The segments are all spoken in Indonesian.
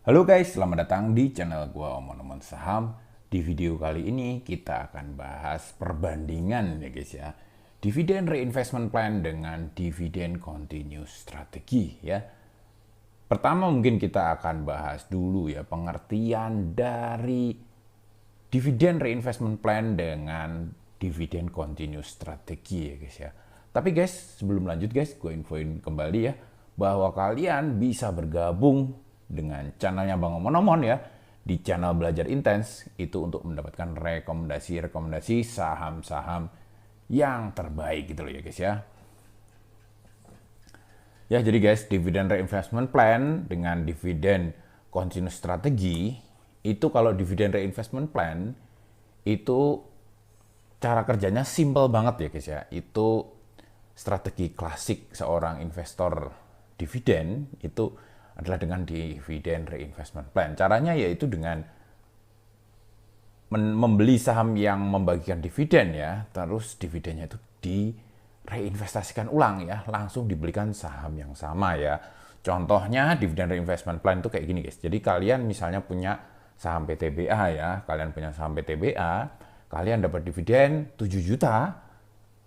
Halo guys, selamat datang di channel gua Omon-Omon Saham. Di video kali ini kita akan bahas perbandingan ya guys ya. Dividen reinvestment plan dengan dividen continuous strategi ya. Pertama mungkin kita akan bahas dulu ya pengertian dari dividen reinvestment plan dengan dividen continuous strategi ya guys ya. Tapi guys, sebelum lanjut guys, gue infoin kembali ya bahwa kalian bisa bergabung dengan channelnya Bang Omon-Omon ya di channel Belajar Intens itu untuk mendapatkan rekomendasi-rekomendasi saham-saham yang terbaik gitu loh ya guys ya. Ya, jadi guys, dividen reinvestment plan dengan dividen continuous strategi itu kalau dividen reinvestment plan itu cara kerjanya simple banget ya guys ya. Itu strategi klasik seorang investor dividen itu adalah dengan dividen reinvestment plan. Caranya yaitu dengan membeli saham yang membagikan dividen ya, terus dividennya itu reinvestasikan ulang ya, langsung dibelikan saham yang sama ya. Contohnya dividen reinvestment plan itu kayak gini guys. Jadi kalian misalnya punya saham PTBA ya, kalian punya saham PTBA, kalian dapat dividen 7 juta,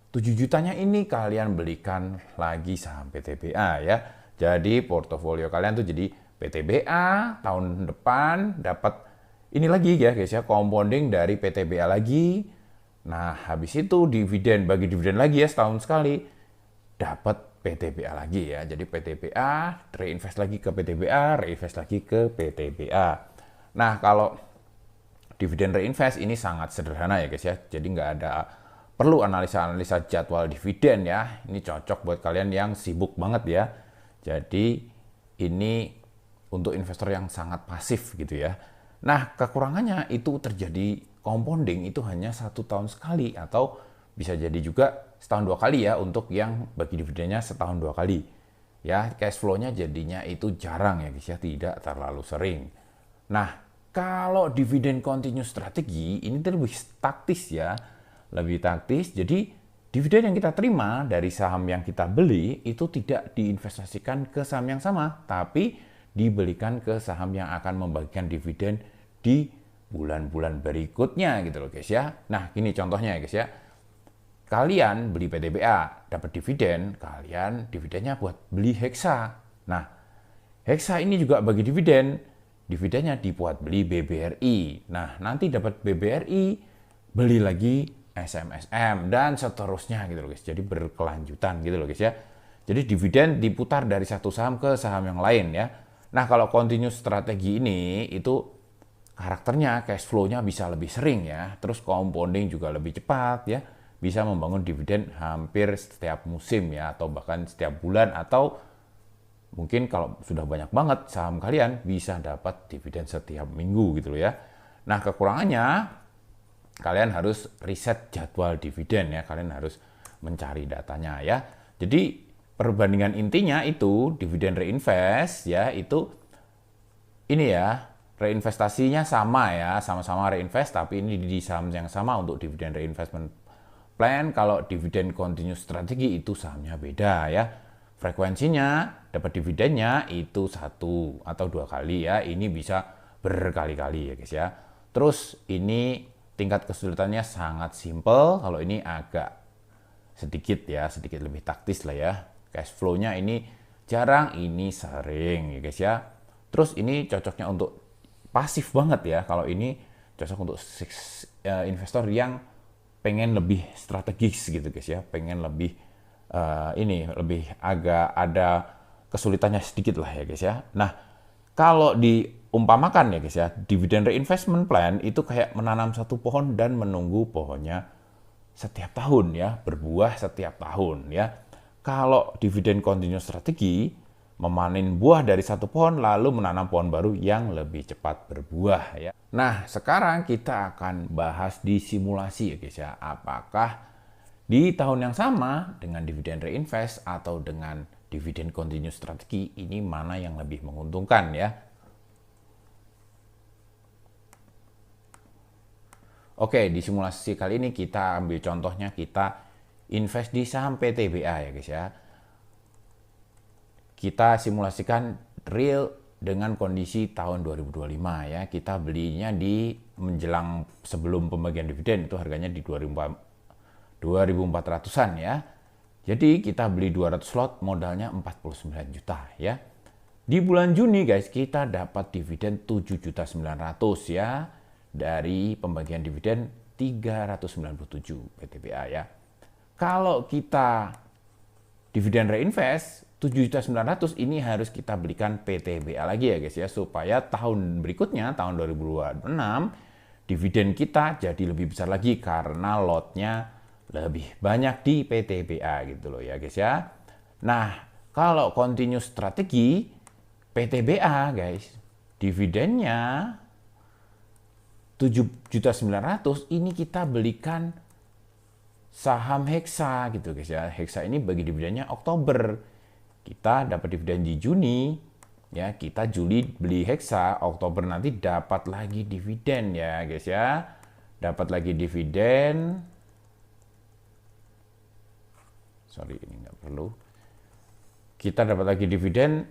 7 jutanya ini kalian belikan lagi saham PTBA ya. Jadi portofolio kalian tuh jadi PTBA, tahun depan dapat ini lagi ya guys ya, compounding dari PTBA lagi. Nah, habis itu dividen, bagi dividen lagi ya setahun sekali, dapat PTBA lagi ya. Jadi PTBA, reinvest lagi ke PTBA, reinvest lagi ke PTBA. Nah, kalau dividen reinvest ini sangat sederhana ya guys ya. Jadi nggak ada perlu analisa-analisa jadwal dividen ya. Ini cocok buat kalian yang sibuk banget ya. Jadi ini untuk investor yang sangat pasif gitu ya. Nah, kekurangannya itu terjadi compounding itu hanya 1 tahun sekali atau bisa jadi juga setahun 2 kali ya untuk yang bagi dividennya setahun 2 kali. Ya, cash flow-nya jadinya itu jarang ya guys ya, tidak terlalu sering. Nah, kalau dividen continuous strategi ini lebih taktis ya, lebih taktis. Jadi dividen yang kita terima dari saham yang kita beli itu tidak diinvestasikan ke saham yang sama, tapi dibelikan ke saham yang akan membagikan dividen di bulan-bulan berikutnya gitu loh guys ya. Nah, gini contohnya ya guys ya. Kalian beli PTBA, dapat dividen, kalian dividennya buat beli Hexa. Nah, Hexa ini juga bagi dividen, dividennya dibuat beli BBRI. Nah, nanti dapat BBRI, beli lagi SMSM dan seterusnya gitu loh guys. Jadi berkelanjutan gitu loh guys ya. Jadi dividen diputar dari satu saham ke saham yang lain ya. Nah, kalau continuous strategi ini itu karakternya cash flow-nya bisa lebih sering ya, terus compounding juga lebih cepat ya, bisa membangun dividen hampir setiap musim ya, atau bahkan setiap bulan, atau mungkin kalau sudah banyak banget saham kalian bisa dapat dividen setiap minggu gitu loh ya. Nah, kekurangannya kalian harus riset jadwal dividen ya, kalian harus mencari datanya ya. Jadi perbandingan intinya itu dividen reinvest ya, itu ini ya, reinvestasinya sama ya, sama-sama reinvest, tapi ini di saham yang sama untuk dividen reinvestment plan. Kalau dividen continuous strategi itu sahamnya beda ya. Frekuensinya dapat dividennya itu 1 atau 2 kali ya. Ini bisa berkali-kali ya guys ya. Terus ini tingkat kesulitannya sangat simple. Kalau ini agak sedikit ya, sedikit lebih taktis lah ya. Cash flow-nya ini jarang, ini sering ya guys ya. Terus ini cocoknya untuk pasif banget ya. Kalau ini cocok untuk investor yang pengen lebih strategis gitu guys ya, pengen lebih ini lebih agak ada kesulitannya sedikit lah ya guys ya. Nah, kalau diumpamakan ya guys ya, dividen reinvestment plan itu kayak menanam satu pohon dan menunggu pohonnya setiap tahun ya, berbuah setiap tahun ya. Kalau dividen continuous strategi memanen buah dari satu pohon lalu menanam pohon baru yang lebih cepat berbuah ya. Nah, sekarang kita akan bahas di simulasi ya guys ya. Apakah di tahun yang sama dengan dividen reinvest atau dengan dividen continuous strategi ini mana yang lebih menguntungkan ya. Oke, di simulasi kali ini kita ambil contohnya, kita invest di saham PTBA ya guys ya. Kita simulasikan real dengan kondisi tahun 2025 ya. Kita belinya di menjelang sebelum pembagian dividen itu harganya di 2400-an ya. Jadi kita beli 200 slot modalnya 49 juta ya. Di bulan Juni guys kita dapat dividen 7.900.000 ya dari pembagian dividen 397 PTBA ya. Kalau kita dividen reinvest 7.900.000 ini harus kita belikan PTBA lagi ya guys ya, supaya tahun berikutnya tahun 2026 dividen kita jadi lebih besar lagi karena lotnya lebih banyak di PTBA gitu loh ya guys ya. Nah, kalau continuous strategi PTBA guys, dividennya 7.900.000 ini kita belikan saham Hexa gitu guys ya. Hexa ini bagi dividennya Oktober. Kita dapat dividen di Juni, ya kita Juli beli Hexa, Oktober nanti dapat lagi dividen ya guys ya. Dapat lagi dividen. Sorry ini nggak perlu. Kita dapat lagi dividen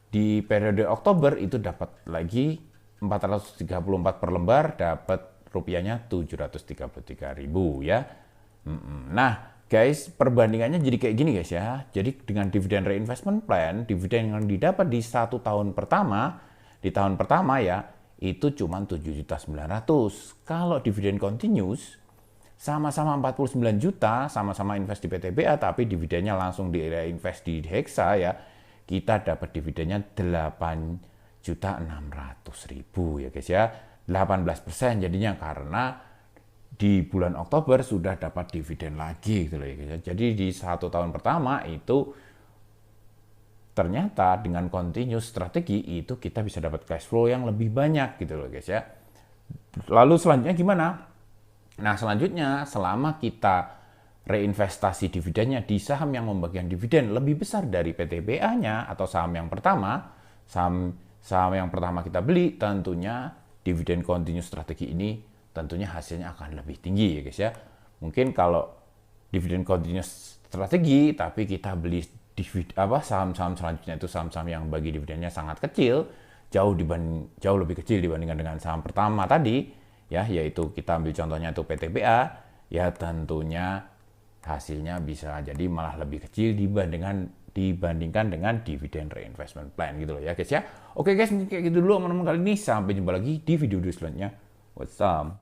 di periode Oktober itu dapat lagi 434 per lembar, dapat rupiahnya 733.000 ya. Nah, guys, perbandingannya jadi kayak gini guys ya. Jadi dengan dividen reinvestment plan, dividen yang didapat di di tahun pertama ya, itu cuma 7.900.000. Kalau dividen continuous, sama-sama 49 juta, sama-sama invest di PTBA, tapi dividennya langsung di reinvest di Hexa ya, kita dapat dividennya 8.600.000 ya guys ya. 18% jadinya karena di bulan Oktober sudah dapat dividen lagi gitu loh ya guys. Jadi di 1 tahun pertama itu ternyata dengan continuous strategi itu kita bisa dapat cash flow yang lebih banyak gitu loh guys ya. Lalu selanjutnya gimana? Nah, selanjutnya selama kita reinvestasi dividennya di saham yang membagikan dividen lebih besar dari PTBA-nya atau saham yang pertama, saham yang pertama kita beli, tentunya dividen continuous strategi ini tentunya hasilnya akan lebih tinggi ya guys ya. Mungkin kalau dividen continuous strategi tapi kita beli saham-saham selanjutnya itu saham-saham yang bagi dividennya sangat kecil, jauh lebih kecil dibandingkan dengan saham pertama tadi ya, yaitu kita ambil contohnya itu PTBA, ya tentunya hasilnya bisa jadi malah lebih kecil dibandingkan dengan dividen reinvestment plan gitu loh ya guys ya. Oke guys, mungkin kayak gitu dulu teman-teman kali ini, sampai jumpa lagi di video selanjutnya. Wassalam.